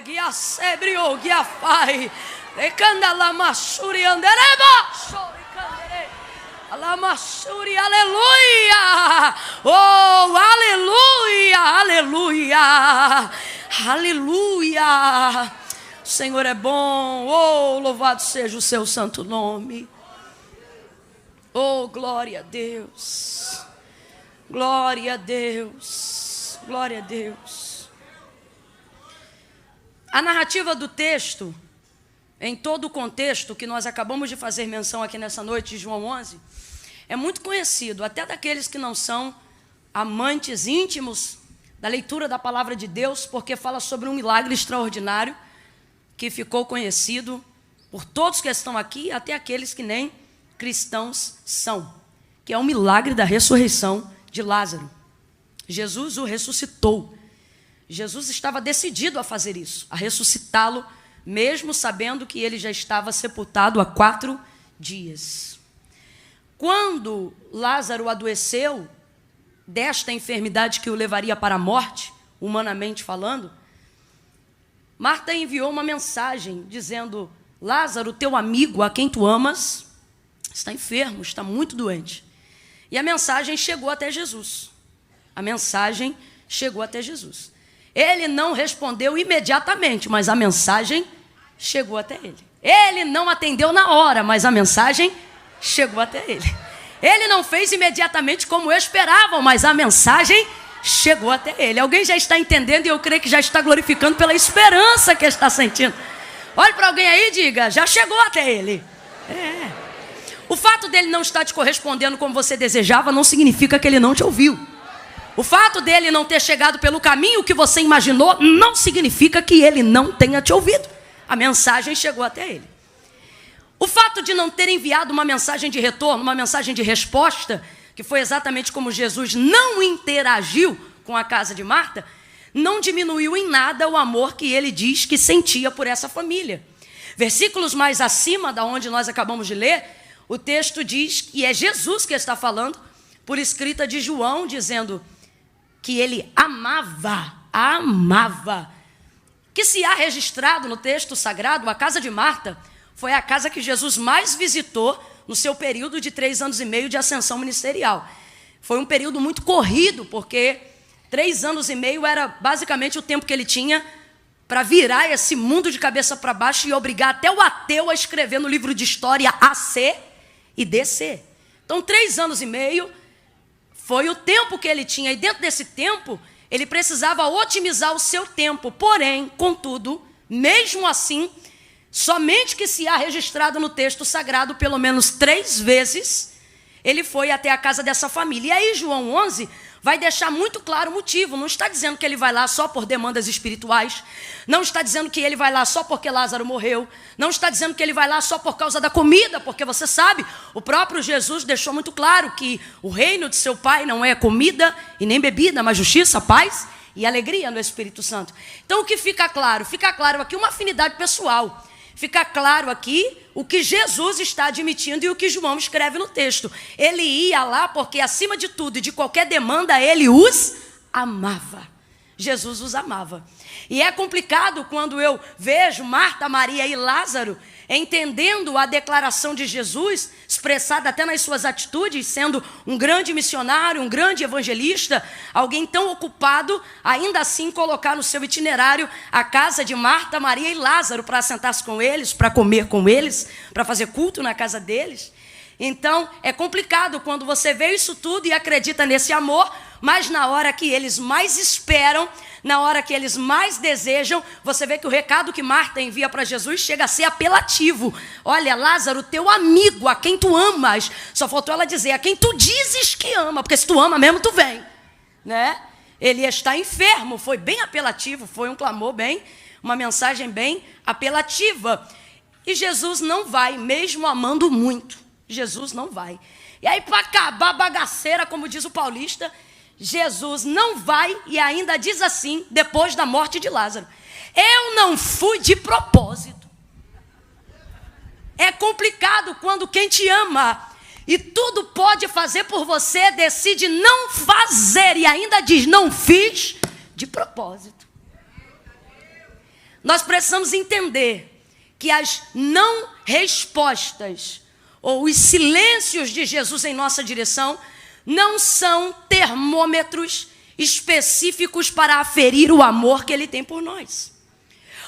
guia sebrio, guia fai. Recanda la masuri andereba. Chore candere. La masuri, aleluia. Oh, aleluia, aleluia. Aleluia. O Senhor é bom. Oh, louvado seja o seu santo nome. Oh, glória a Deus. Glória a Deus. Glória a Deus. A narrativa do texto, em todo o contexto que nós acabamos de fazer menção aqui nessa noite de João 11, é muito conhecido, até daqueles que não são amantes íntimos da leitura da palavra de Deus, porque fala sobre um milagre extraordinário que ficou conhecido por todos que estão aqui, até aqueles que nem cristãos são, que é o milagre da ressurreição de Lázaro. Jesus o ressuscitou. Jesus estava decidido a fazer isso, a ressuscitá-lo, mesmo sabendo que ele já estava sepultado há 4 dias. Quando Lázaro adoeceu desta enfermidade que o levaria para a morte, humanamente falando, Marta enviou uma mensagem dizendo: Lázaro, teu amigo, a quem tu amas, está enfermo, está muito doente. E a mensagem chegou até Jesus. A mensagem chegou até Jesus. Ele não respondeu imediatamente, mas a mensagem chegou até ele. Ele não atendeu na hora, mas a mensagem chegou até ele. Ele não fez imediatamente como esperavam, mas a mensagem chegou até ele. Alguém já está entendendo e eu creio que já está glorificando pela esperança que está sentindo. Olhe para alguém aí e diga: já chegou até ele. O fato dele não estar te correspondendo como você desejava não significa que ele não te ouviu. O fato dele não ter chegado pelo caminho que você imaginou não significa que ele não tenha te ouvido. A mensagem chegou até ele. O fato de não ter enviado uma mensagem de retorno, uma mensagem de resposta, que foi exatamente como Jesus não interagiu com a casa de Marta, não diminuiu em nada o amor que ele diz que sentia por essa família. Versículos mais acima da onde nós acabamos de ler, o texto diz que é Jesus que está falando, por escrita de João, dizendo que ele amava. Que se há registrado no texto sagrado, a casa de Marta foi a casa que Jesus mais visitou no seu período de 3 anos e meio de ascensão ministerial. Foi um período muito corrido, porque 3 anos e meio era basicamente o tempo que ele tinha para virar esse mundo de cabeça para baixo e obrigar até o ateu a escrever no livro de história AC e DC. Então, 3 anos e meio foi o tempo que ele tinha, e dentro desse tempo, ele precisava otimizar o seu tempo. Porém, contudo, mesmo assim, somente que se há registrado no texto sagrado, pelo menos 3 vezes, ele foi até a casa dessa família. E aí, João 11 vai deixar muito claro o motivo. Não está dizendo que ele vai lá só por demandas espirituais. Não está dizendo que ele vai lá só porque Lázaro morreu. Não está dizendo que ele vai lá só por causa da comida, porque você sabe, o próprio Jesus deixou muito claro que o reino de seu Pai não é comida e nem bebida, mas justiça, paz e alegria no Espírito Santo. Então, o que fica claro? Fica claro aqui uma afinidade pessoal. Fica claro aqui o que Jesus está admitindo e o que João escreve no texto. Ele ia lá porque, acima de tudo e de qualquer demanda, ele os amava. Jesus os amava. E é complicado quando eu vejo Marta, Maria e Lázaro entendendo a declaração de Jesus, expressada até nas suas atitudes, sendo um grande missionário, um grande evangelista, alguém tão ocupado, ainda assim colocar no seu itinerário a casa de Marta, Maria e Lázaro para sentar-se com eles, para comer com eles, para fazer culto na casa deles. Então, é complicado quando você vê isso tudo e acredita nesse amor, mas na hora que eles mais esperam, na hora que eles mais desejam, você vê que o recado que Marta envia para Jesus chega a ser apelativo. Olha, Lázaro, teu amigo, a quem tu amas. Só faltou ela dizer, a quem tu dizes que ama, porque se tu ama mesmo, tu vem, né? Ele está enfermo, foi bem apelativo, foi um clamor bem, uma mensagem bem apelativa. E Jesus não vai, mesmo amando muito. Jesus não vai. E aí, para acabar a bagaceira, como diz o paulista, Jesus não vai e ainda diz assim, depois da morte de Lázaro: eu não fui de propósito. É complicado quando quem te ama e tudo pode fazer por você decide não fazer e ainda diz, não fiz de propósito. Nós precisamos entender que as não respostas ou os silêncios de Jesus em nossa direção não são termômetros específicos para aferir o amor que Ele tem por nós.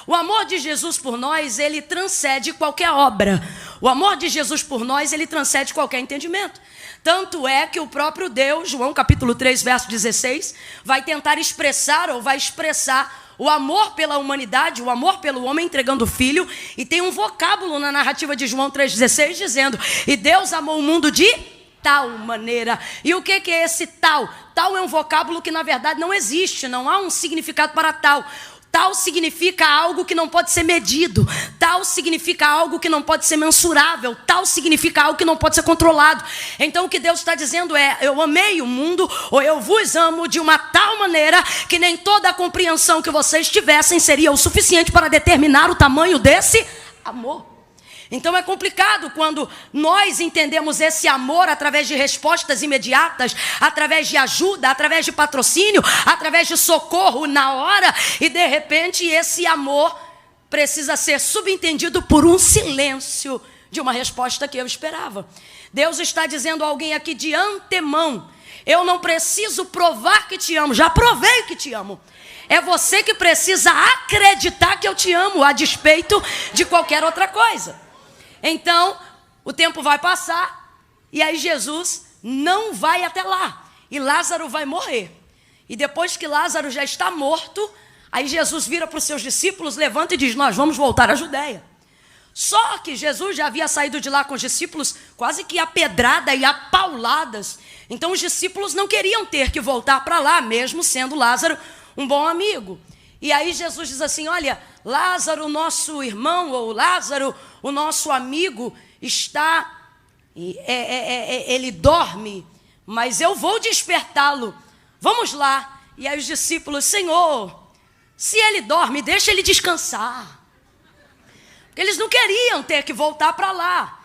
O amor de Jesus por nós, ele transcende qualquer obra. O amor de Jesus por nós, ele transcende qualquer entendimento. Tanto é que o próprio Deus, João capítulo 3, verso 16, vai tentar expressar ou vai expressar o amor pela humanidade, o amor pelo homem entregando o Filho. E tem um vocábulo na narrativa de João 3,16 dizendo: e Deus amou o mundo de tal maneira. E o que é esse tal? Tal é um vocábulo que na verdade não existe, não há um significado para tal. Tal significa algo que não pode ser medido. Tal significa algo que não pode ser mensurável. Tal significa algo que não pode ser controlado. Então o que Deus está dizendo é: eu amei o mundo, ou eu vos amo de uma tal maneira que nem toda a compreensão que vocês tivessem seria o suficiente para determinar o tamanho desse amor. Então é complicado quando nós entendemos esse amor através de respostas imediatas, através de ajuda, através de patrocínio, através de socorro na hora, e de repente esse amor precisa ser subentendido por um silêncio de uma resposta que eu esperava. Deus está dizendo a alguém aqui de antemão: eu não preciso provar que te amo, já provei que te amo. É você que precisa acreditar que eu te amo, a despeito de qualquer outra coisa. Então, o tempo vai passar, e aí Jesus não vai até lá, e Lázaro vai morrer. E depois que Lázaro já está morto, aí Jesus vira para os seus discípulos, levanta e diz: nós vamos voltar à Judéia. Só que Jesus já havia saído de lá com os discípulos quase que a pedrada e a pauladas. Então os discípulos não queriam ter que voltar para lá, mesmo sendo Lázaro um bom amigo. E aí Jesus diz assim: olha, Lázaro, nosso irmão, ou Lázaro, o nosso amigo, ele dorme, mas eu vou despertá-lo. Vamos lá. E aí os discípulos: Senhor, se ele dorme, deixa ele descansar. Porque eles não queriam ter que voltar para lá.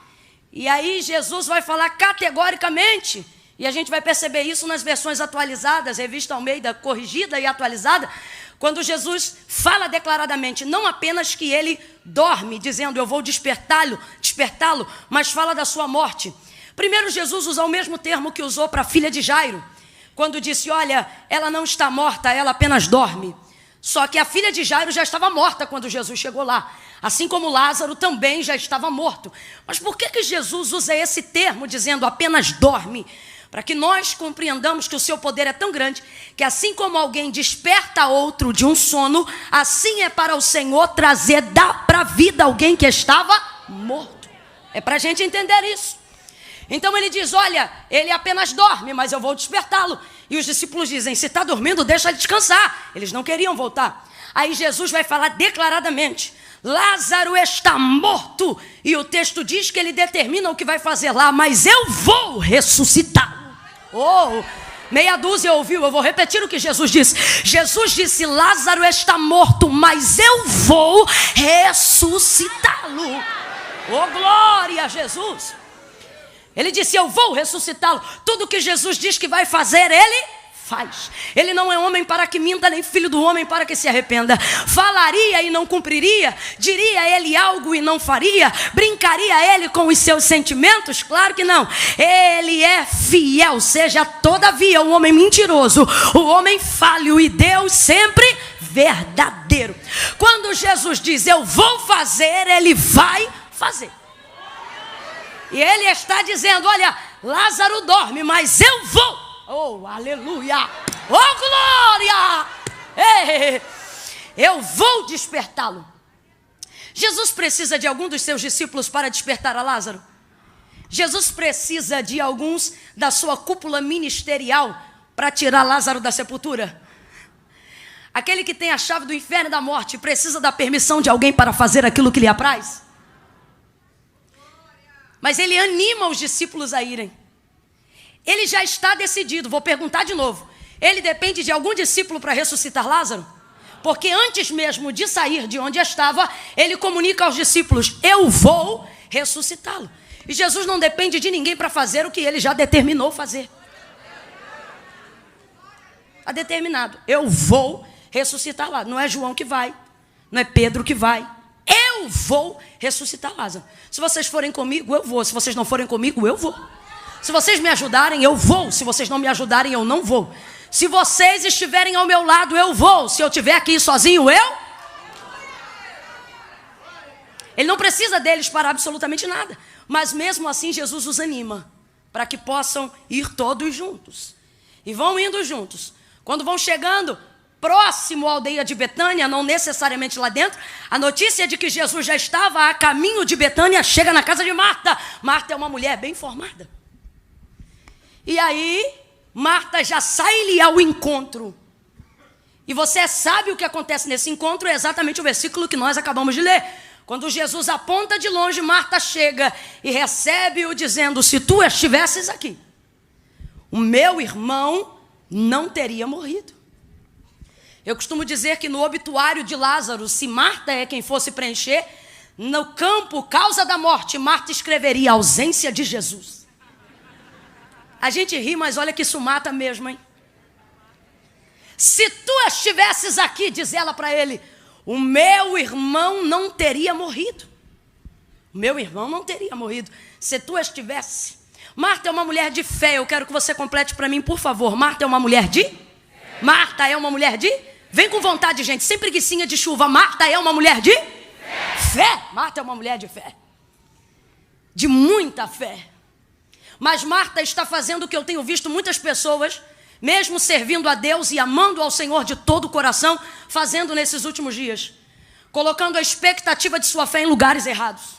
E aí Jesus vai falar categoricamente, e a gente vai perceber isso nas versões atualizadas, Revista Almeida corrigida e atualizada, quando Jesus fala declaradamente, não apenas que ele dorme, dizendo eu vou despertá-lo, mas fala da sua morte. Primeiro, Jesus usa o mesmo termo que usou para a filha de Jairo, quando disse: olha, ela não está morta, ela apenas dorme. Só que a filha de Jairo já estava morta quando Jesus chegou lá, assim como Lázaro também já estava morto. Mas por que Jesus usa esse termo dizendo apenas dorme? Para que nós compreendamos que o seu poder é tão grande, que assim como alguém desperta outro de um sono, assim é para o Senhor trazer para a vida alguém que estava morto. É para a gente entender isso. Então ele diz: olha, ele apenas dorme, mas eu vou despertá-lo. E os discípulos dizem: se está dormindo, deixa ele descansar. Eles não queriam voltar. Aí Jesus vai falar declaradamente: Lázaro está morto. E o texto diz que ele determina o que vai fazer lá: mas eu vou ressuscitá-lo. Oh, meia dúzia ouviu, eu vou repetir o que Jesus disse. Jesus disse: Lázaro está morto, mas eu vou ressuscitá-lo. Oh, glória a Jesus. Ele disse: eu vou ressuscitá-lo. Tudo que Jesus diz que vai fazer, ele faz. Ele não é homem para que minta, nem filho do homem para que se arrependa. Falaria e não cumpriria? Diria ele algo e não faria? Brincaria ele com os seus sentimentos? Claro que não. Ele é fiel, seja todavia o homem mentiroso, o homem falho, e Deus sempre verdadeiro. Quando Jesus diz eu vou fazer, ele vai fazer. E ele está dizendo: olha, Lázaro dorme, mas eu vou. Oh, aleluia! Oh, glória! Ei, eu vou despertá-lo. Jesus precisa de algum dos seus discípulos para despertar a Lázaro? Jesus precisa de alguns da sua cúpula ministerial para tirar Lázaro da sepultura? Aquele que tem a chave do inferno e da morte precisa da permissão de alguém para fazer aquilo que lhe apraz? Mas ele anima os discípulos a irem. Ele já está decidido. Vou perguntar de novo: ele depende de algum discípulo para ressuscitar Lázaro? Porque antes mesmo de sair de onde estava, ele comunica aos discípulos: eu vou ressuscitá-lo. E Jesus não depende de ninguém para fazer o que ele já determinou fazer. Está determinado: eu vou ressuscitar lá. Não é João que vai, Não é Pedro que vai. Eu vou ressuscitar Lázaro. Se vocês forem comigo, eu vou. Se vocês não forem comigo, eu vou. Se vocês me ajudarem, eu vou. Se vocês não me ajudarem, eu não vou. Se vocês estiverem ao meu lado, eu vou. Se eu estiver aqui sozinho, eu... Ele não precisa deles para absolutamente nada. Mas mesmo assim, Jesus os anima para que possam ir todos juntos. E vão indo juntos. Quando vão chegando próximo à aldeia de Betânia, não necessariamente lá dentro, a notícia de que Jesus já estava a caminho de Betânia chega na casa de Marta. Marta é uma mulher bem formada. E aí, Marta já sai-lhe ao encontro. E você sabe o que acontece nesse encontro, é exatamente o versículo que nós acabamos de ler. Quando Jesus aponta de longe, Marta chega e recebe-o dizendo, se tu estivesses aqui, o meu irmão não teria morrido. Eu costumo dizer que no obituário de Lázaro, se Marta é quem fosse preencher, no campo, causa da morte, Marta escreveria ausência de Jesus. A gente ri, mas olha que isso mata mesmo, hein? Se tu estivesses aqui, diz ela para ele, o meu irmão não teria morrido. O meu irmão não teria morrido. Se tu estivesse. Marta é uma mulher de fé. Eu quero que você complete para mim, por favor. Marta é uma mulher de? Marta é uma mulher de? Vem com vontade, gente. Sem preguicinha de chuva. Marta é uma mulher de? Fé. Marta é uma mulher de fé. De muita fé. Mas Marta está fazendo o que eu tenho visto muitas pessoas, mesmo servindo a Deus e amando ao Senhor de todo o coração, fazendo nesses últimos dias, colocando a expectativa de sua fé em lugares errados.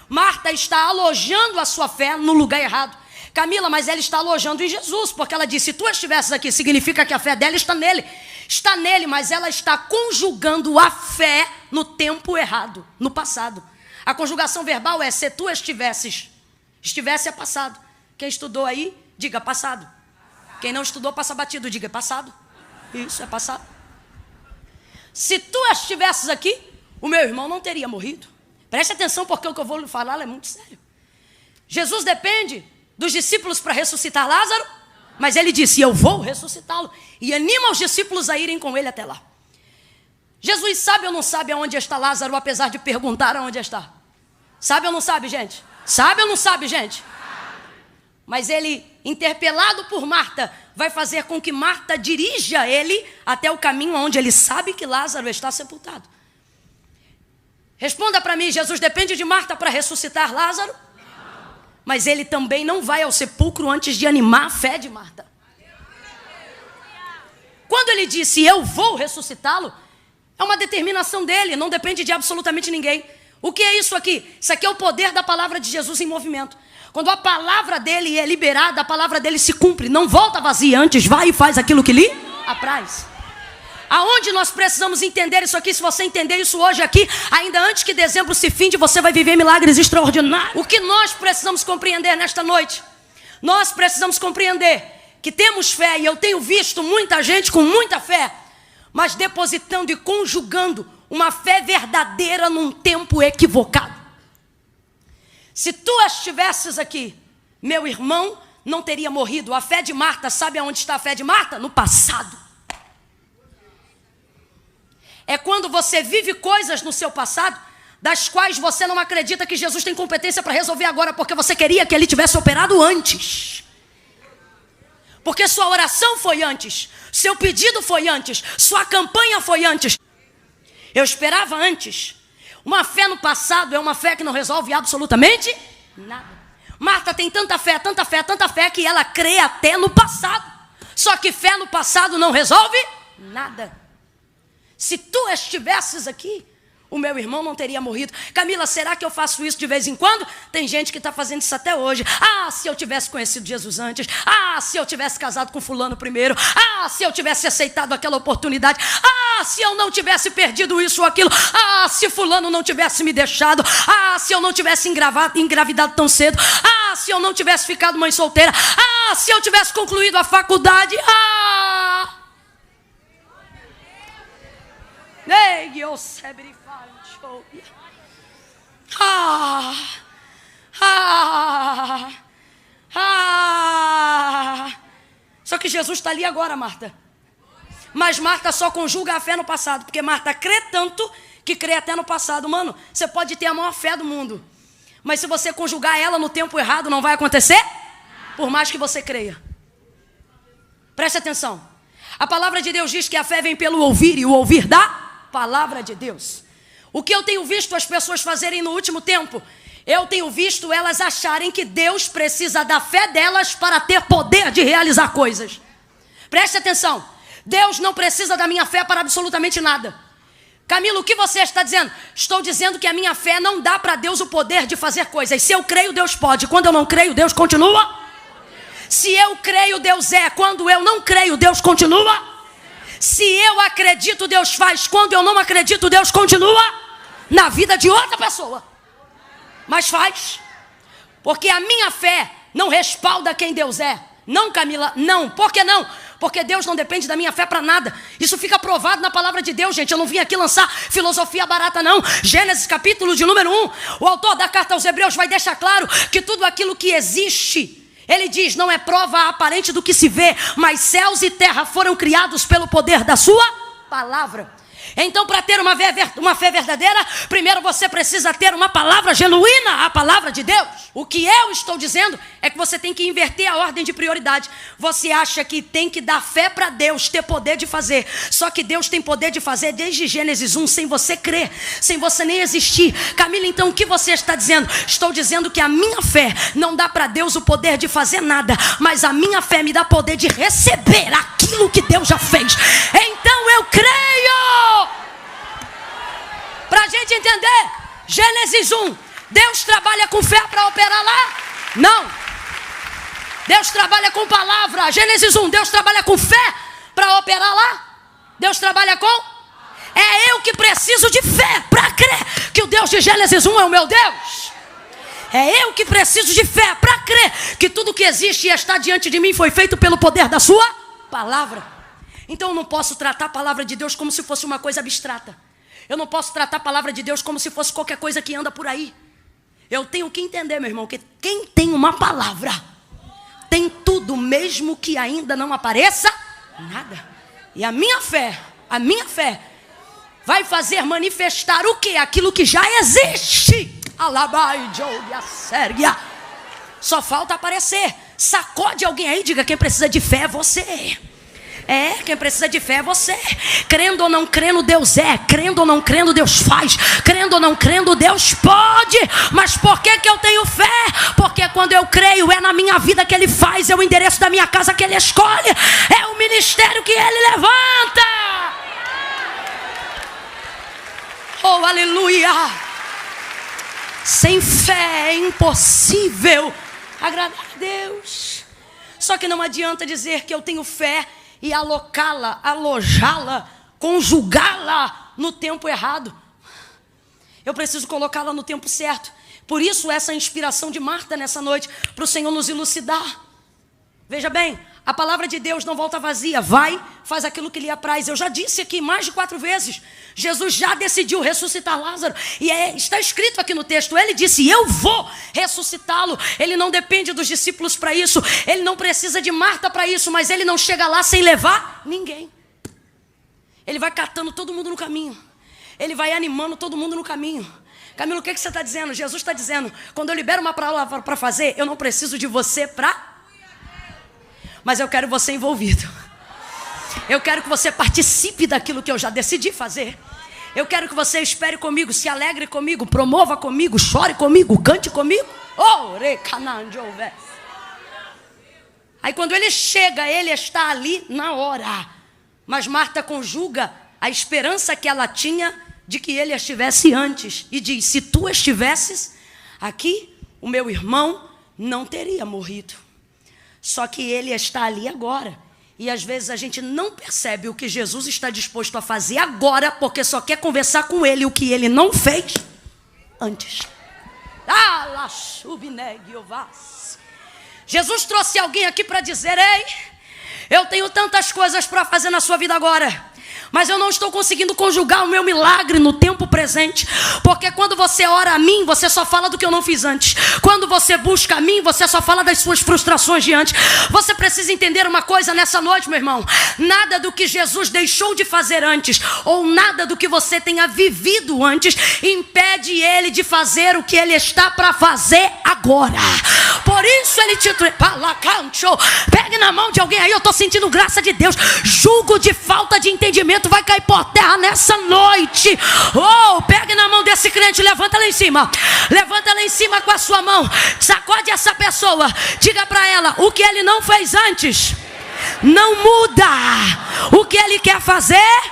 Marta está alojando a sua fé no lugar errado. Camila, mas ela está alojando em Jesus, porque ela disse, se tu estivesses aqui, significa que a fé dela está nele. Está nele, mas ela está conjugando a fé no tempo errado, no passado. A conjugação verbal é, se tu estivesses. Estivesse é passado. Quem estudou aí, diga passado. Quem não estudou, passa batido, diga passado. Isso, é passado. Se tu estivesses aqui, o meu irmão não teria morrido. Preste atenção, porque o que eu vou lhe falar é muito sério. Jesus depende dos discípulos para ressuscitar Lázaro, mas ele disse, eu vou ressuscitá-lo. E anima os discípulos a irem com ele até lá. Jesus sabe ou não sabe aonde está Lázaro, apesar de perguntar aonde está? Sabe ou não sabe, gente? Sabe ou não sabe, gente? Mas ele, interpelado por Marta, vai fazer com que Marta dirija ele até o caminho onde ele sabe que Lázaro está sepultado. Responda para mim, Jesus depende de Marta para ressuscitar Lázaro? Não. Mas ele também não vai ao sepulcro antes de animar a fé de Marta. Quando ele disse, eu vou ressuscitá-lo, é uma determinação dele, não depende de absolutamente ninguém. O que é isso aqui? Isso aqui é o poder da palavra de Jesus em movimento. Quando a palavra dele é liberada, a palavra dele se cumpre. Não volta vazia, antes vai e faz aquilo que lhe apraz. Aonde nós precisamos entender isso aqui? Se você entender isso hoje aqui, ainda antes que dezembro se finde, você vai viver milagres extraordinários. O que nós precisamos compreender nesta noite? Nós precisamos compreender que temos fé, e eu tenho visto muita gente com muita fé, mas depositando e conjugando uma fé verdadeira num tempo equivocado. Se tu estivesses aqui, meu irmão não teria morrido. A fé de Marta, sabe aonde está a fé de Marta? No passado. É quando você vive coisas no seu passado, das quais você não acredita que Jesus tem competência para resolver agora, porque você queria que ele tivesse operado antes. Porque sua oração foi antes, seu pedido foi antes, sua campanha foi antes. Eu esperava antes. Uma fé no passado é uma fé que não resolve absolutamente nada. Marta tem tanta fé, tanta fé, tanta fé que ela crê até no passado. Só que fé no passado não resolve nada. Se tu estivesses aqui, o meu irmão não teria morrido. Camila, será que eu faço isso de vez em quando? Tem gente que está fazendo isso até hoje. Ah, se eu tivesse conhecido Jesus antes. Ah, se eu tivesse casado com fulano primeiro. Ah, se eu tivesse aceitado aquela oportunidade. Ah, se eu não tivesse perdido isso ou aquilo. Ah, se fulano não tivesse me deixado. Ah, se eu não tivesse engravidado tão cedo. Ah, se eu não tivesse ficado mãe solteira. Ah, se eu tivesse concluído a faculdade. Ah! Só que Jesus está ali agora, Marta. Mas Marta só conjuga a fé no passado, porque Marta crê tanto que crê até no passado. Mano, você pode ter a maior fé do mundo, mas se você conjugar ela no tempo errado, não vai acontecer, por mais que você creia. Preste atenção. A palavra de Deus diz que a fé vem pelo ouvir, e o ouvir da palavra de Deus. O que eu tenho visto as pessoas fazerem no último tempo, eu tenho visto elas acharem que Deus precisa da fé delas para ter poder de realizar coisas. Preste atenção. Deus não precisa da minha fé para absolutamente nada. Camilo, o que você está dizendo? Estou dizendo que a minha fé não dá para Deus o poder de fazer coisas. Se eu creio, Deus pode. Quando eu não creio, Deus continua. Se eu creio, Deus é. Quando eu não creio, Deus continua. Se eu acredito, Deus faz. Quando eu não acredito, Deus continua na vida de outra pessoa. Mas faz. Porque a minha fé não respalda quem Deus é. Não, Camila, não. Por que não? Porque Deus não depende da minha fé para nada. Isso fica provado na palavra de Deus, gente. Eu não vim aqui lançar filosofia barata, não. Gênesis capítulo de número 1. O autor da carta aos Hebreus vai deixar claro que tudo aquilo que existe, ele diz, não é prova aparente do que se vê, mas céus e terra foram criados pelo poder da sua palavra. Então, para ter uma fé verdadeira, primeiro você precisa ter uma palavra genuína, a palavra de Deus. O que eu estou dizendo é que você tem que inverter a ordem de prioridade. Você acha que tem que dar fé para Deus ter poder de fazer. Só que Deus tem poder de fazer desde Gênesis 1, sem você crer, sem você nem existir. Camila, então o que você está dizendo? Estou dizendo que a minha fé não dá para Deus o poder de fazer nada, mas a minha fé me dá poder de receber aquilo que Deus já fez. Então eu creio. Para a gente entender, Gênesis 1, Deus trabalha com fé para operar lá? Não. Deus trabalha com palavra. Gênesis 1, Deus trabalha com fé para operar lá? Deus trabalha com? É eu que preciso de fé para crer que o Deus de Gênesis 1 é o meu Deus. É eu que preciso de fé para crer que tudo que existe e está diante de mim foi feito pelo poder da sua palavra. Então eu não posso tratar a palavra de Deus como se fosse uma coisa abstrata. Eu não posso tratar a palavra de Deus como se fosse qualquer coisa que anda por aí. Eu tenho que entender, meu irmão, que quem tem uma palavra tem tudo, mesmo que ainda não apareça nada. E a minha fé vai fazer manifestar o quê? Aquilo que já existe. Alabai, Jogia, Sérgia. Só falta aparecer. Sacode alguém aí, diga, quem precisa de fé é você. Quem precisa de fé é você. Crendo ou não crendo, Deus é. Crendo ou não crendo, Deus faz. Crendo ou não crendo, Deus pode. Mas por que eu tenho fé? Porque quando eu creio, é na minha vida que Ele faz. É o endereço da minha casa que Ele escolhe. É o ministério que Ele levanta. Oh, aleluia. Sem fé é impossível agradar a Deus. Só que não adianta dizer que eu tenho fé e alocá-la, alojá-la, conjugá-la no tempo errado. Eu preciso colocá-la no tempo certo. Por isso essa inspiração de Marta nessa noite, para o Senhor nos elucidar. Veja bem, a palavra de Deus não volta vazia. Vai, faz aquilo que lhe apraz. Eu já disse aqui mais de 4 vezes. Jesus já decidiu ressuscitar Lázaro. E está escrito aqui no texto. Ele disse, eu vou ressuscitá-lo. Ele não depende dos discípulos para isso. Ele não precisa de Marta para isso. Mas ele não chega lá sem levar ninguém. Ele vai catando todo mundo no caminho. Ele vai animando todo mundo no caminho. Camilo, o que você está dizendo? Jesus está dizendo, quando eu libero uma palavra para fazer, eu não preciso de você para... Mas eu quero você envolvido. Eu quero que você participe daquilo que eu já decidi fazer. Eu quero que você espere comigo, se alegre comigo, promova comigo, chore comigo, cante comigo. Aí quando ele chega, ele está ali na hora. Mas Marta conjuga a esperança que ela tinha de que ele estivesse antes. E diz, se tu estivesses aqui, o meu irmão não teria morrido. Só que ele está ali agora. E às vezes a gente não percebe o que Jesus está disposto a fazer agora, porque só quer conversar com ele o que ele não fez antes. Jesus trouxe alguém aqui para dizer, ei, eu tenho tantas coisas para fazer na sua vida agora, Mas eu não estou conseguindo conjugar o meu milagre no tempo presente. Porque quando você ora a mim, você só fala do que eu não fiz antes. Quando você busca a mim, você só fala das suas frustrações de antes. Você precisa entender uma coisa nessa noite, meu irmão. Nada do que Jesus deixou de fazer antes, ou nada do que você tenha vivido antes, impede ele de fazer o que ele está para fazer agora. Por isso ele te... Pegue na mão de alguém aí, eu estou sentindo graça de Deus. Julgo de falta de entendimento vai cair por terra nessa noite. Oh, pegue na mão desse crente, levanta lá em cima. Levanta lá em cima com a sua mão. Sacode essa pessoa. Diga para ela, o que ele não fez antes não muda. O que ele quer fazer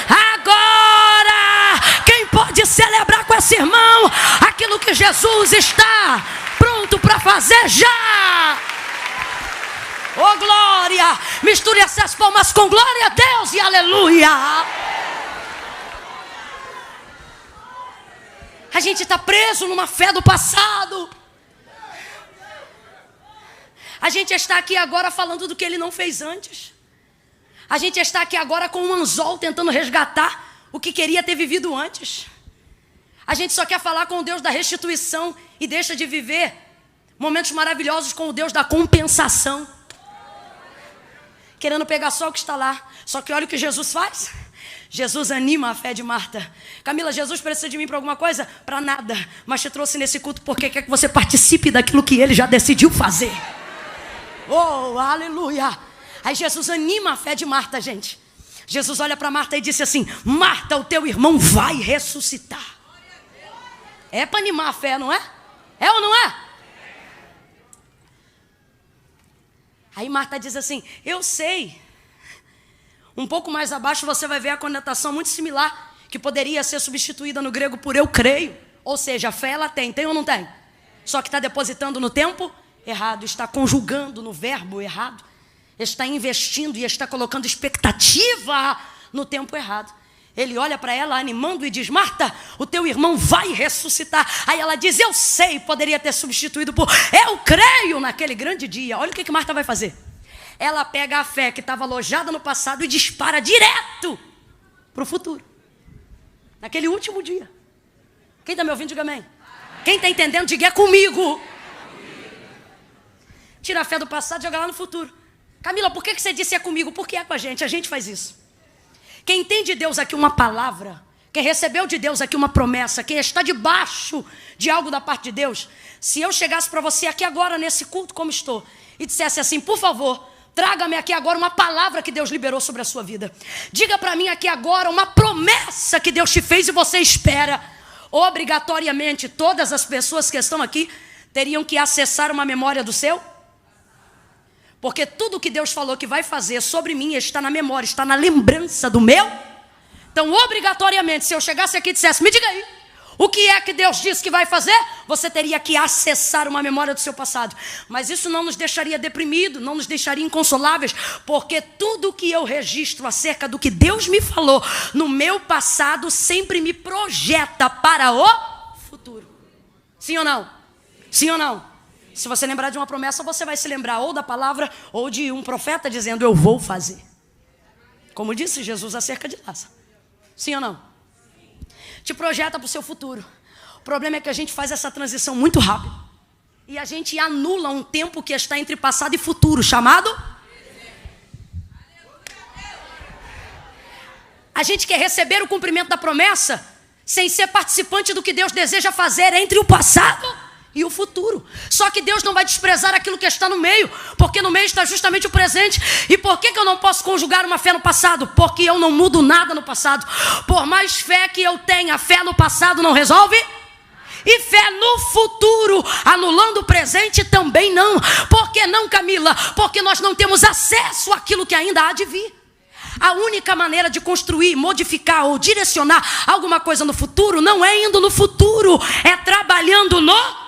agora. Quem pode celebrar com esse irmão aquilo que Jesus está pronto para fazer já? Oh, glória! Misture essas palmas com glória a Deus e aleluia! A gente está preso numa fé do passado. A gente está aqui agora falando do que ele não fez antes. A gente está aqui agora com um anzol tentando resgatar o que queria ter vivido antes. A gente só quer falar com o Deus da restituição e deixa de viver momentos maravilhosos com o Deus da compensação. Querendo pegar só o que está lá. Só que olha o que Jesus faz. Jesus anima a fé de Marta. Camila, Jesus precisa de mim para alguma coisa? Para nada. Mas te trouxe nesse culto porque quer que você participe daquilo que ele já decidiu fazer. Oh, aleluia. Aí Jesus anima a fé de Marta, gente. Jesus olha para Marta e disse assim: Marta, o teu irmão vai ressuscitar. É para animar a fé, não é? É ou não é? Aí Marta diz assim: eu sei. Um pouco mais abaixo você vai ver a conotação muito similar, que poderia ser substituída no grego por eu creio. Ou seja, a fé ela tem ou não tem? Só que está depositando no tempo errado, está conjugando no verbo errado, está investindo e está colocando expectativa no tempo errado. Ele olha para ela animando e diz: Marta, o teu irmão vai ressuscitar. Aí ela diz: eu sei, poderia ter substituído por eu creio naquele grande dia. Olha o que Marta vai fazer. Ela pega a fé que estava alojada no passado e dispara direto para o futuro. Naquele último dia. Quem está me ouvindo, diga amém. Quem está entendendo, diga é comigo. Tira a fé do passado e joga lá no futuro. Camila, por que você disse é comigo? Porque é com a gente faz isso. Quem tem de Deus aqui uma palavra, quem recebeu de Deus aqui uma promessa, quem está debaixo de algo da parte de Deus, se eu chegasse para você aqui agora nesse culto como estou e dissesse assim: por favor, traga-me aqui agora uma palavra que Deus liberou sobre a sua vida. Diga para mim aqui agora uma promessa que Deus te fez e você espera. Obrigatoriamente, todas as pessoas que estão aqui teriam que acessar uma memória do seu. Porque tudo que Deus falou que vai fazer sobre mim está na memória, está na lembrança do meu. Então, obrigatoriamente, se eu chegasse aqui e dissesse: me diga aí, o que é que Deus disse que vai fazer? Você teria que acessar uma memória do seu passado. Mas isso não nos deixaria deprimidos, não nos deixaria inconsoláveis, porque tudo que eu registro acerca do que Deus me falou no meu passado sempre me projeta para o futuro. Sim ou não? Sim ou não? Se você lembrar de uma promessa, você vai se lembrar ou da palavra ou de um profeta dizendo: eu vou fazer. Como disse Jesus acerca de Lázaro. Sim ou não? Te projeta para o seu futuro. O problema é que a gente faz essa transição muito rápido. E a gente anula um tempo que está entre passado e futuro, chamado... A gente quer receber o cumprimento da promessa sem ser participante do que Deus deseja fazer entre o passado e o futuro. Só que Deus não vai desprezar aquilo que está no meio, porque no meio está justamente o presente. E por que eu não posso conjugar uma fé no passado? Porque eu não mudo nada no passado. Por mais fé que eu tenha, fé no passado não resolve. E fé no futuro, anulando o presente, também não. Por que não, Camila? Porque nós não temos acesso àquilo que ainda há de vir. A única maneira de construir, modificar ou direcionar alguma coisa no futuro não é indo no futuro, é trabalhando no...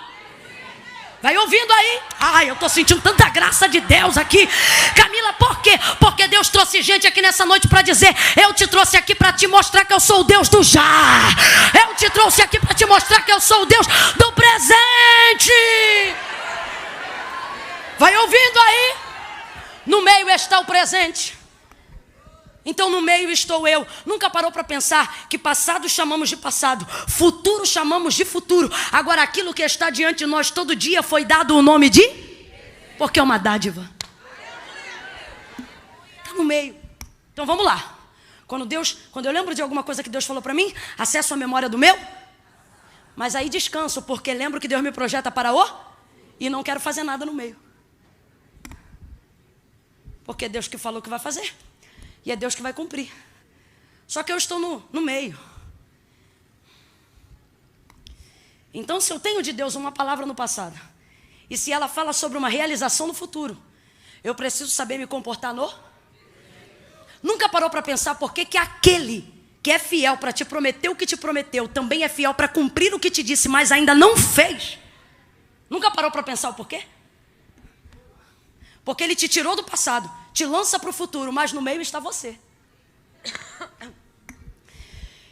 Vai ouvindo aí? Ai, eu estou sentindo tanta graça de Deus aqui. Camila, por quê? Porque Deus trouxe gente aqui nessa noite para dizer: eu te trouxe aqui para te mostrar que eu sou o Deus do já. Eu te trouxe aqui para te mostrar que eu sou o Deus do presente. Vai ouvindo aí? No meio está o presente. Então no meio estou eu. Nunca parou para pensar que passado chamamos de passado, futuro chamamos de futuro. Agora aquilo que está diante de nós todo dia foi dado o nome de? Porque é uma dádiva. Está no meio. Então vamos lá. Quando eu lembro de alguma coisa que Deus falou para mim, acesso a memória do meu. Mas aí descanso, porque lembro que Deus me projeta para o e não quero fazer nada no meio. Porque é Deus que falou que vai fazer. E é Deus que vai cumprir. Só que eu estou no meio. Então, se eu tenho de Deus uma palavra no passado, e se ela fala sobre uma realização no futuro, eu preciso saber me comportar no? Nunca parou para pensar por que aquele que é fiel para te prometer o que te prometeu, também é fiel para cumprir o que te disse, mas ainda não fez? Nunca parou para pensar o porquê? Porque ele te tirou do passado, te lança para o futuro, mas no meio está você.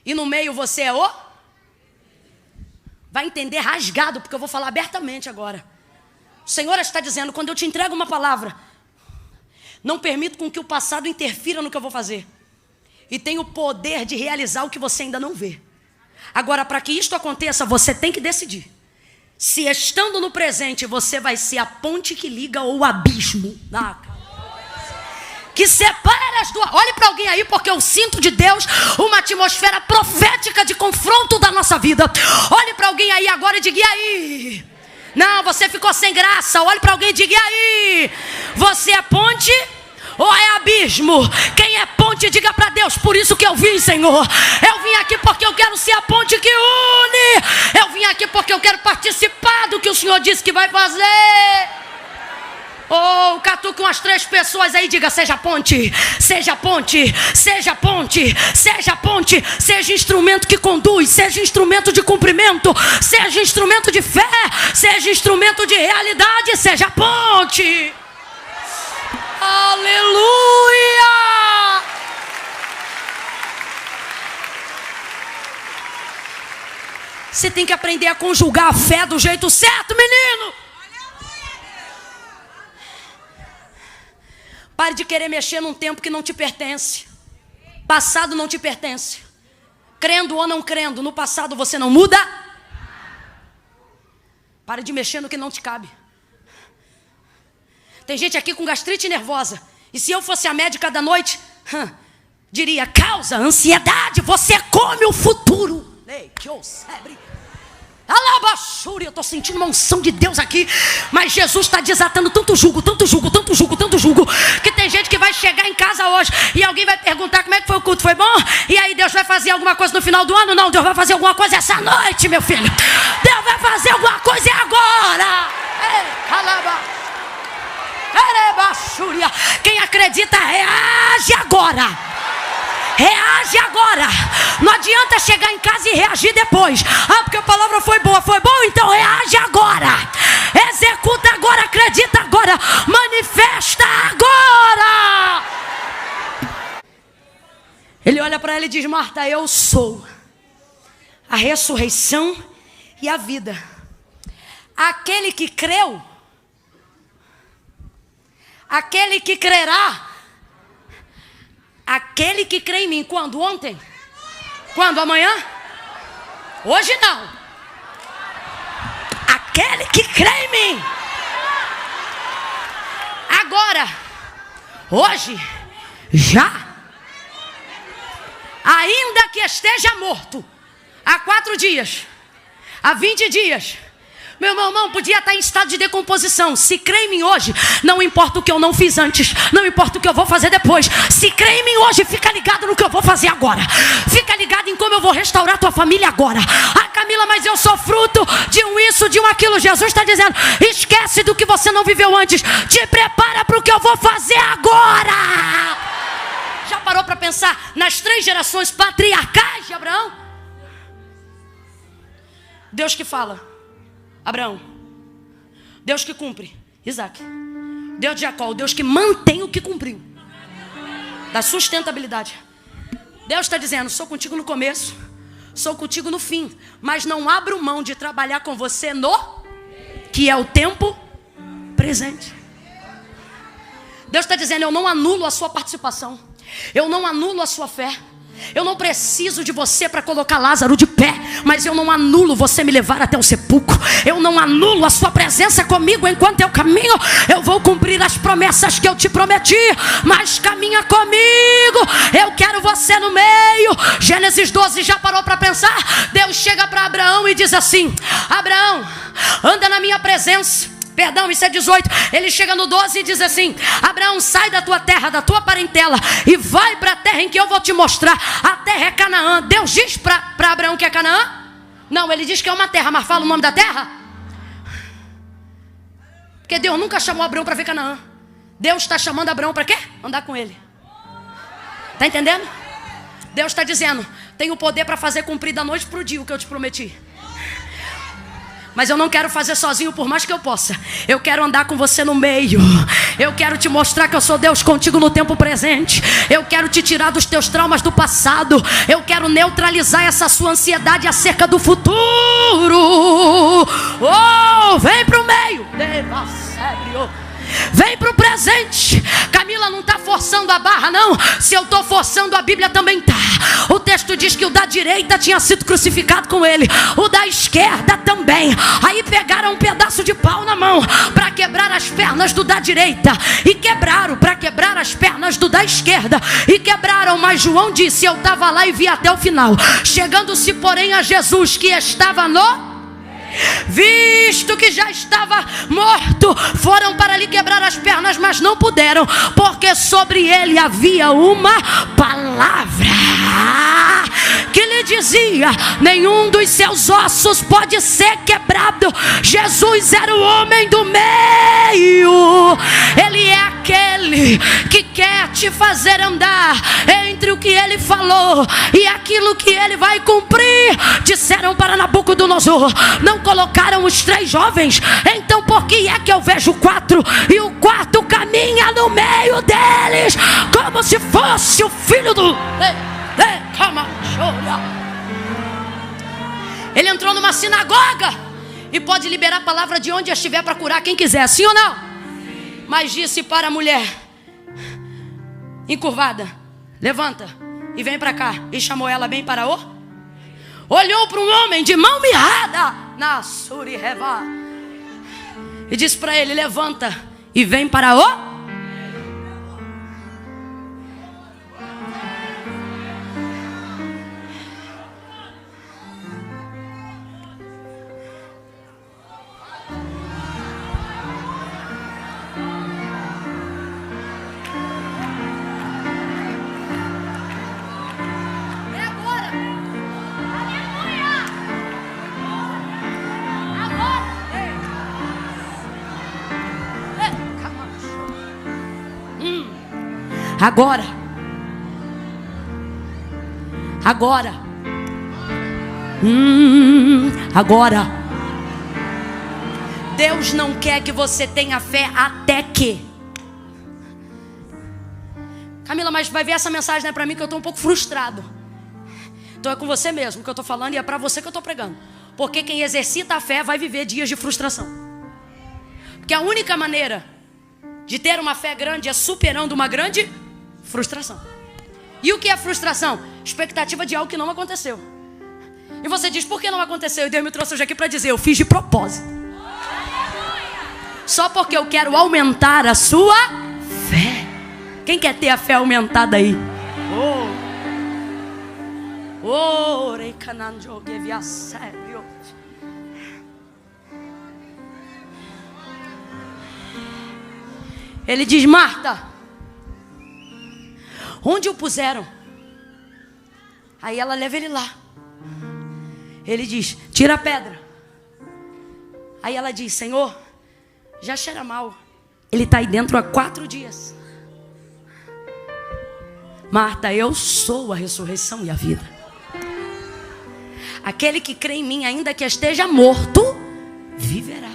E no meio você é o? Vai entender rasgado, porque eu vou falar abertamente agora. O Senhor está dizendo, quando eu te entrego uma palavra, não permito com que o passado interfira no que eu vou fazer. E tenho o poder de realizar o que você ainda não vê. Agora, para que isto aconteça, você tem que decidir. Se estando no presente, você vai ser a ponte que liga ou o abismo que separa as duas. Olhe para alguém aí, porque eu sinto de Deus uma atmosfera profética de confronto da nossa vida. Olhe para alguém aí agora e diga, e aí? Não, você ficou sem graça. Olhe para alguém e diga, e aí? Você é ponte ou é abismo? Quem é ponte, diga para Deus, por isso que eu vim, Senhor. Eu vim aqui porque eu quero ser a ponte que une. Eu vim aqui porque eu quero participar do que o Senhor disse que vai fazer. Oh, catuque umas 3 pessoas aí, diga, seja ponte, seja ponte, seja ponte, seja ponte, seja instrumento que conduz, seja instrumento de cumprimento, seja instrumento de fé, seja instrumento de realidade, seja ponte. Aleluia! Você tem que aprender a conjugar a fé do jeito certo, menino. Pare de querer mexer num tempo que não te pertence. Passado não te pertence. Crendo ou não crendo, no passado você não muda. Pare de mexer no que não te cabe. Tem gente aqui com gastrite nervosa. E se eu fosse a médica da noite, diria, causa ansiedade, você come o futuro. Ei, que oucebre. Alabaxúria, eu estou sentindo uma unção de Deus aqui. Mas Jesus está desatando tanto jugo, tanto jugo, tanto jugo, tanto jugo, que tem gente que vai chegar em casa hoje e alguém vai perguntar como é que foi o culto, foi bom? E aí Deus vai fazer alguma coisa no final do ano? Não, Deus vai fazer alguma coisa essa noite, meu filho. Deus vai fazer alguma coisa agora. Quem acredita, reage agora. Reage agora. Não adianta chegar em casa e reagir depois. Porque a palavra foi boa, então reage agora. Executa agora, acredita agora, manifesta agora. Ele olha para ela e diz, Marta, eu sou a ressurreição e a vida. Aquele que creu, aquele que crerá, aquele que crê em mim. Quando? Ontem? Quando? Amanhã? Hoje não. Aquele que crê em mim. Agora. Hoje. Já. Ainda que esteja morto. Há 4 dias. Há 20 dias. Meu irmão, podia estar em estado de decomposição. Se crê em mim hoje, não importa o que eu não fiz antes, não importa o que eu vou fazer depois. Se crê em mim hoje, fica ligado no que eu vou fazer agora. Fica ligado em como eu vou restaurar tua família agora. Ah, Camila, mas eu sou fruto de um isso, de um aquilo. Jesus está dizendo, esquece do que você não viveu antes. Te prepara para o que eu vou fazer agora. Já parou para pensar nas 3 gerações patriarcais de Abraão? Deus que fala, Abraão. Deus que cumpre, Isaac. Deus de Jacó, o Deus que mantém o que cumpriu. Da sustentabilidade. Deus está dizendo, sou contigo no começo, sou contigo no fim, mas não abro mão de trabalhar com você no que é o tempo presente. Deus está dizendo, eu não anulo a sua participação. Eu não anulo a sua fé. Eu não preciso de você para colocar Lázaro de pé, mas eu não anulo você me levar até o sepulcro. Eu não anulo a sua presença comigo enquanto eu caminho. Eu vou cumprir as promessas que eu te prometi, mas caminha comigo. Eu quero você no meio. Gênesis 12, já parou para pensar? Deus chega para Abraão e diz assim: Abraão, anda na minha presença. Perdão, isso é 18. Ele chega no 12 e diz assim: Abraão, sai da tua terra, da tua parentela, e vai para a terra em que eu vou te mostrar. A terra é Canaã. Deus diz para Abraão que é Canaã? Não, ele diz que é uma terra, mas fala o nome da terra? Porque Deus nunca chamou Abraão para ver Canaã. Deus está chamando Abraão para quê? Andar com ele. Está entendendo? Deus está dizendo: tenho poder para fazer cumprir da noite para o dia o que eu te prometi. Mas eu não quero fazer sozinho, por mais que eu possa. Eu quero andar com você no meio. Eu quero te mostrar que eu sou Deus contigo no tempo presente. Eu quero te tirar dos teus traumas do passado. Eu quero neutralizar essa sua ansiedade acerca do futuro. Oh, vem pro meio. Vem pro presente. Camila não está forçando a barra, não. Se eu estou forçando, a Bíblia também está. O texto diz que o da direita tinha sido crucificado com ele, o da esquerda também. Aí pegaram um pedaço de pau na mão para quebrar as pernas do da direita, e quebraram para quebrar as pernas do da esquerda, e quebraram. Mas João disse: eu estava lá e vi até o final. Chegando-se porém a Jesus, que estava no... Visto que já estava morto, foram para lhe quebrar as pernas, mas não puderam, porque sobre ele havia uma palavra que lhe dizia: nenhum dos seus ossos pode ser quebrado. Jesus era o homem do meio. Ele é aquele que quer te fazer andar entre o que ele falou e aquilo que ele vai cumprir. Disseram para Nabucodonosor: não colocaram os 3 jovens? Então por que é que eu vejo 4 e o quarto caminha no meio deles, como se fosse o filho do... Ele entrou numa sinagoga e pode liberar a palavra de onde estiver para curar quem quiser, sim ou não? Mas disse para a mulher encurvada: levanta e vem para cá. E chamou ela bem para o... Olhou para um homem de mão mirrada na Suriheva e disse para ele: levanta e vem para o... Agora. Deus não quer que você tenha fé até que... Camila, mas vai ver essa mensagem, não é para mim, que eu estou um pouco frustrado. Então é com você mesmo que eu estou falando, e é para você que eu estou pregando. Porque quem exercita a fé vai viver dias de frustração. Porque a única maneira de ter uma fé grande é superando uma grande frustração. E o que é frustração? Expectativa de algo que não aconteceu. E você diz: por que não aconteceu? E Deus me trouxe hoje aqui para dizer: eu fiz de propósito. Só porque eu quero aumentar a sua fé. Quem quer ter a fé aumentada aí? Ele diz: Marta, onde o puseram? Aí ela leva ele lá. Ele diz: tira a pedra. Aí ela diz: Senhor, já cheira mal. Ele está aí dentro há 4 dias. Marta, eu sou a ressurreição e a vida. Aquele que crê em mim, ainda que esteja morto, viverá.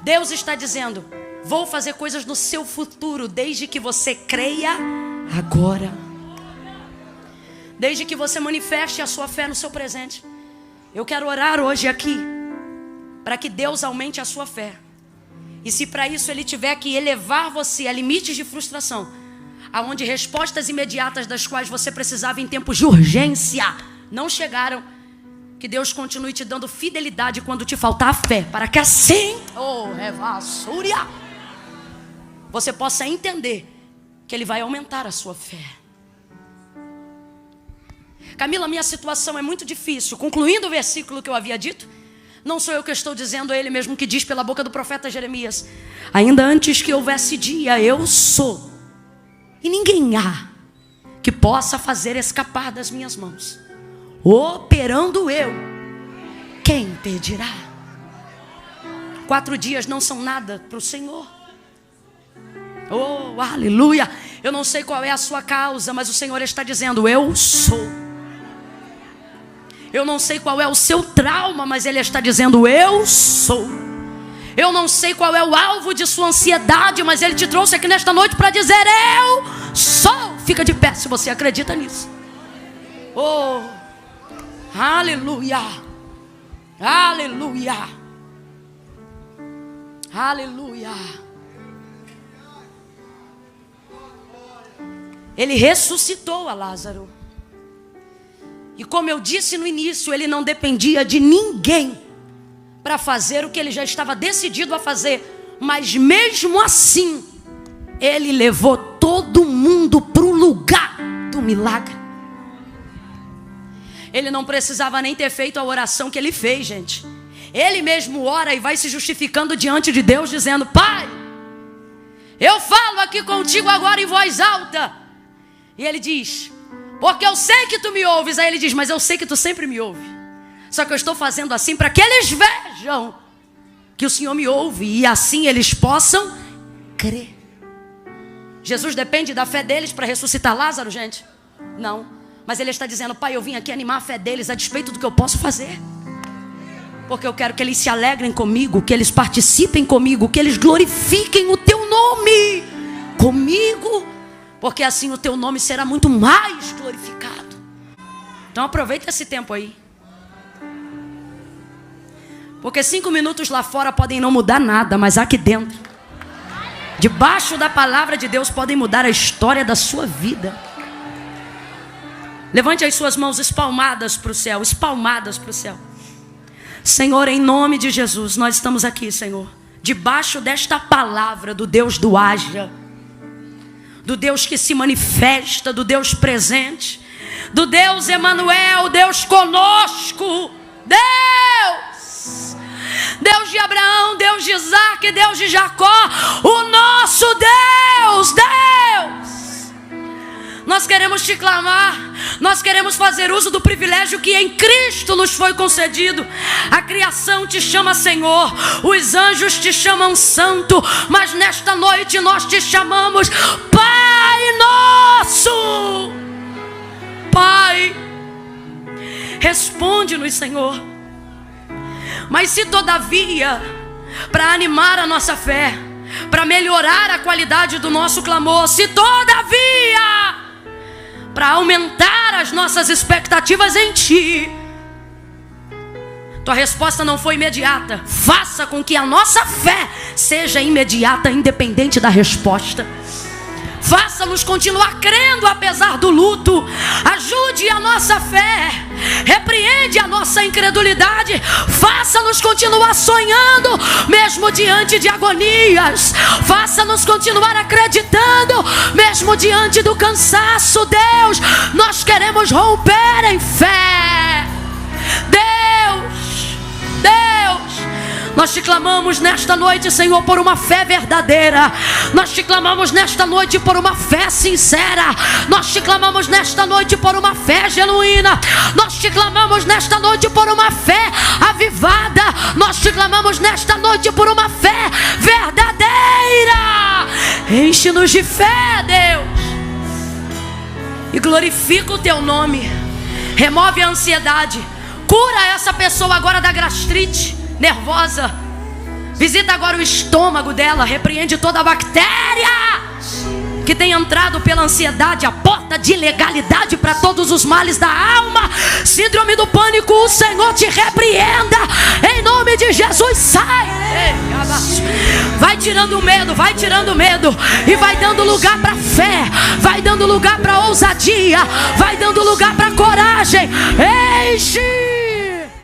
Deus está dizendo: vou fazer coisas no seu futuro, desde que você creia agora. Desde que você manifeste a sua fé no seu presente. Eu quero orar hoje aqui para que Deus aumente a sua fé. E se para isso Ele tiver que elevar você a limites de frustração, aonde respostas imediatas das quais você precisava em tempos de urgência não chegaram. Que Deus continue te dando fidelidade quando te faltar a fé, para que assim, você possa entender que Ele vai aumentar a sua fé. Camila, minha situação é muito difícil. Concluindo o versículo que eu havia dito, não sou eu que estou dizendo, é Ele mesmo que diz pela boca do profeta Jeremias: ainda antes que houvesse dia, eu sou, e ninguém há que possa fazer escapar das minhas mãos. Operando eu, quem impedirá? 4 dias não são nada para o Senhor. Oh, aleluia. Eu não sei qual é a sua causa, mas o Senhor está dizendo: eu sou. Eu não sei qual é o seu trauma, mas Ele está dizendo: eu sou. Eu não sei qual é o alvo de sua ansiedade, mas Ele te trouxe aqui nesta noite para dizer: eu sou. Fica de pé se você acredita nisso. Oh, aleluia. Aleluia. Aleluia. Ele ressuscitou a Lázaro. E como eu disse no início, ele não dependia de ninguém para fazer o que ele já estava decidido a fazer. Mas mesmo assim, ele levou todo mundo para o lugar do milagre. Ele não precisava nem ter feito a oração que ele fez, gente. Ele mesmo ora e vai se justificando diante de Deus, dizendo: Pai, eu falo aqui contigo agora em voz alta. E ele diz: porque eu sei que tu me ouves. Aí ele diz: mas eu sei que tu sempre me ouve. Só que eu estou fazendo assim para que eles vejam que o Senhor me ouve, e assim eles possam crer. Jesus depende da fé deles para ressuscitar Lázaro, gente? Não. Mas ele está dizendo: Pai, eu vim aqui animar a fé deles a despeito do que eu posso fazer. Porque eu quero que eles se alegrem comigo, que eles participem comigo, que eles glorifiquem o teu nome comigo. Porque assim o teu nome será muito mais glorificado. Então aproveita esse tempo aí. Porque 5 minutos lá fora podem não mudar nada, mas aqui dentro, debaixo da palavra de Deus, podem mudar a história da sua vida. Levante as suas mãos espalmadas para o céu, espalmadas para o céu. Senhor, em nome de Jesus, nós estamos aqui, Senhor, debaixo desta palavra do Deus do haja, do Deus que se manifesta, do Deus presente, do Deus Emanuel, Deus conosco, Deus de Abraão, Deus de Isaac, Deus de Jacó, o nosso Deus. Nós queremos te clamar, nós queremos fazer uso do privilégio que em Cristo nos foi concedido. A criação te chama Senhor, os anjos te chamam Santo, mas nesta noite nós te chamamos Pai Nosso. Pai, responde-nos, Senhor. Mas se todavia, para animar a nossa fé, para melhorar a qualidade do nosso clamor, se todavia, para aumentar as nossas expectativas em Ti, tua resposta não foi imediata, faça com que a nossa fé seja imediata, independente da resposta. Faça-nos continuar crendo apesar do luto. Ajude a nossa fé, repreende a nossa incredulidade. Faça-nos continuar sonhando mesmo diante de agonias. Faça-nos continuar acreditando mesmo diante do cansaço. Deus, nós queremos romper em fé. Deus, nós te clamamos nesta noite, Senhor, por uma fé verdadeira. Nós te clamamos nesta noite por uma fé sincera. Nós te clamamos nesta noite por uma fé genuína. Nós te clamamos nesta noite por uma fé avivada. Nós te clamamos nesta noite por uma fé verdadeira. Enche-nos de fé, Deus, e glorifica o teu nome. Remove a ansiedade. Cura essa pessoa agora da gastrite nervosa. Visita agora o estômago dela. Repreende toda a bactéria que tem entrado pela ansiedade, a porta de ilegalidade para todos os males da alma. Síndrome do pânico, o Senhor te repreenda em nome de Jesus. Sai! Vai tirando o medo, vai tirando o medo. E vai dando lugar para fé. Vai dando lugar para ousadia. Vai dando lugar para coragem. Enche.